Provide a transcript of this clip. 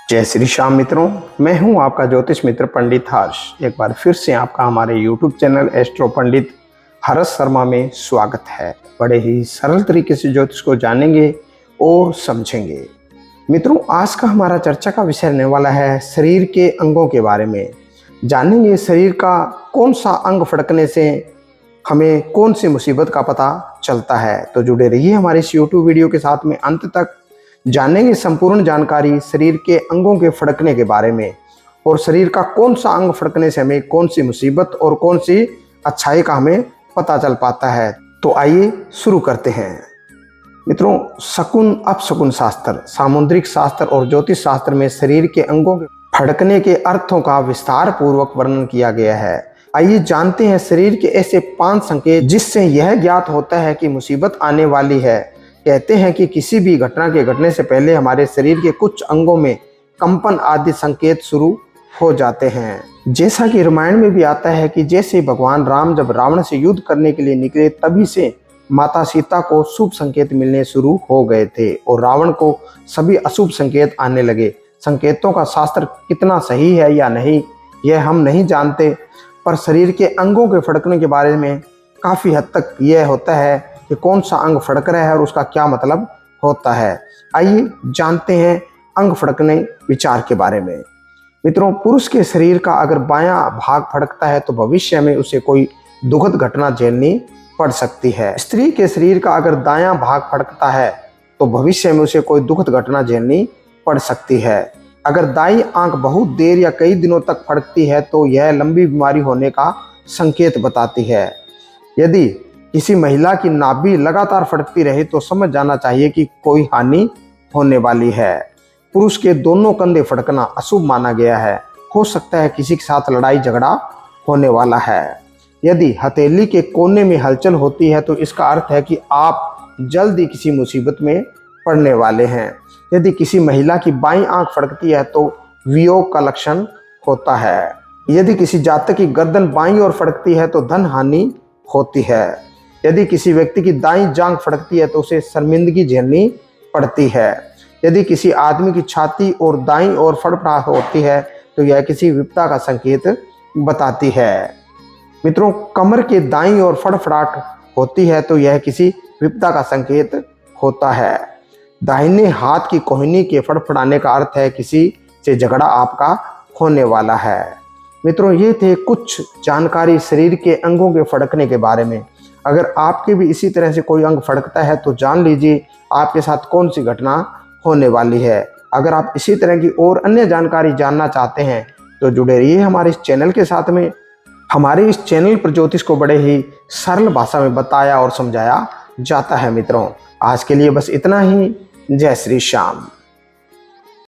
जय श्री श्याम मित्रों, मैं हूं आपका ज्योतिष मित्र पंडित हर्ष। एक बार फिर से आपका हमारे YouTube चैनल एस्ट्रो पंडित हर्ष शर्मा में स्वागत है। बड़े ही सरल तरीके से ज्योतिष को जानेंगे और समझेंगे। मित्रों, आज का हमारा चर्चा का विषय रहने वाला है शरीर के अंगों के बारे में। जानेंगे शरीर का कौन सा अंग फड़कने से हमें कौन सी मुसीबत का पता चलता है। तो जुड़े रहिए हमारे इस YouTube वीडियो के साथ में अंत तक। जानेंगे संपूर्ण जानकारी शरीर के अंगों के फड़कने के बारे में और शरीर का कौन सा अंग फड़कने से हमें कौन सी मुसीबत और कौन सी अच्छाई का हमें पता चल पाता है। तो आइए शुरू करते हैं। मित्रों, शकुन अपशकुन शास्त्र, सामुद्रिक शास्त्र और ज्योतिष शास्त्र में शरीर के अंगों के फड़कने के अर्थों का विस्तार पूर्वक वर्णन किया गया है। आइए जानते हैं शरीर के ऐसे 5 संकेत जिससे यह ज्ञात होता है कि मुसीबत आने वाली है। कहते हैं कि किसी भी घटना के घटने से पहले हमारे शरीर के कुछ अंगों में कंपन आदि संकेत शुरू हो जाते हैं। जैसा कि रामायण में भी आता है कि जैसे भगवान राम जब रावण से युद्ध करने के लिए निकले, तभी से माता सीता को शुभ संकेत मिलने शुरू हो गए थे और रावण को सभी अशुभ संकेत आने लगे। संकेतों का शास्त्र कितना सही है या नहीं, यह हम नहीं जानते, पर शरीर के अंगों के फड़कने के बारे में काफ़ी हद तक यह होता है कि कौन सा अंग फड़क रहा है और उसका क्या मतलब होता है। आइए जानते हैं अंग फड़कने विचार के बारे में। मित्रों, पुरुष के शरीर का अगर बायां भाग फड़कता है तो भविष्य में उसे कोई दुखद घटना झेलनी पड़ सकती है। स्त्री के शरीर का अगर दायां भाग फड़कता है तो भविष्य में उसे कोई दुखद घटना झेलनी पड़ सकती है। अगर दाईं आंख बहुत देर या कई दिनों तक फड़कती है तो यह लंबी बीमारी होने का संकेत बताती है। यदि किसी महिला की नाभि लगातार फड़कती रहे तो समझ जाना चाहिए कि कोई हानि होने वाली है। पुरुष के दोनों कंधे फड़कना अशुभ माना गया है। हो सकता है किसी के साथ लड़ाई झगड़ा होने वाला है। यदि हथेली के कोने में हलचल होती है तो इसका अर्थ है कि आप जल्द ही किसी मुसीबत में पड़ने वाले हैं। यदि किसी महिला की बाईं आंख फड़कती है तो वियोग का लक्षण होता है। यदि किसी जातक की गर्दन बाईं ओर फड़कती है तो धन हानि होती है। यदि किसी व्यक्ति की दाईं जांघ फड़कती है तो उसे शर्मिंदगी झेलनी पड़ती है। यदि किसी आदमी की छाती और दाईं ओर फड़फड़ाहट होती है तो यह किसी विपदा का संकेत बताती है। मित्रों, कमर के दाईं ओर फड़फड़ाहट होती है तो यह किसी विपदा का संकेत होता है। दाहिने हाथ की कोहनी के फड़फड़ाने का अर्थ है किसी से झगड़ा आपका होने वाला है। मित्रों, ये थे कुछ जानकारी शरीर के अंगों के फड़कने के बारे में। अगर आपके भी इसी तरह से कोई अंग फड़कता है तो जान लीजिए आपके साथ कौन सी घटना होने वाली है। अगर आप इसी तरह की और अन्य जानकारी जानना चाहते हैं तो जुड़े रहिए हमारे इस चैनल के साथ में। हमारे इस चैनल पर ज्योतिष को बड़े ही सरल भाषा में बताया और समझाया जाता है। मित्रों, आज के लिए बस इतना ही। जय श्री श्याम।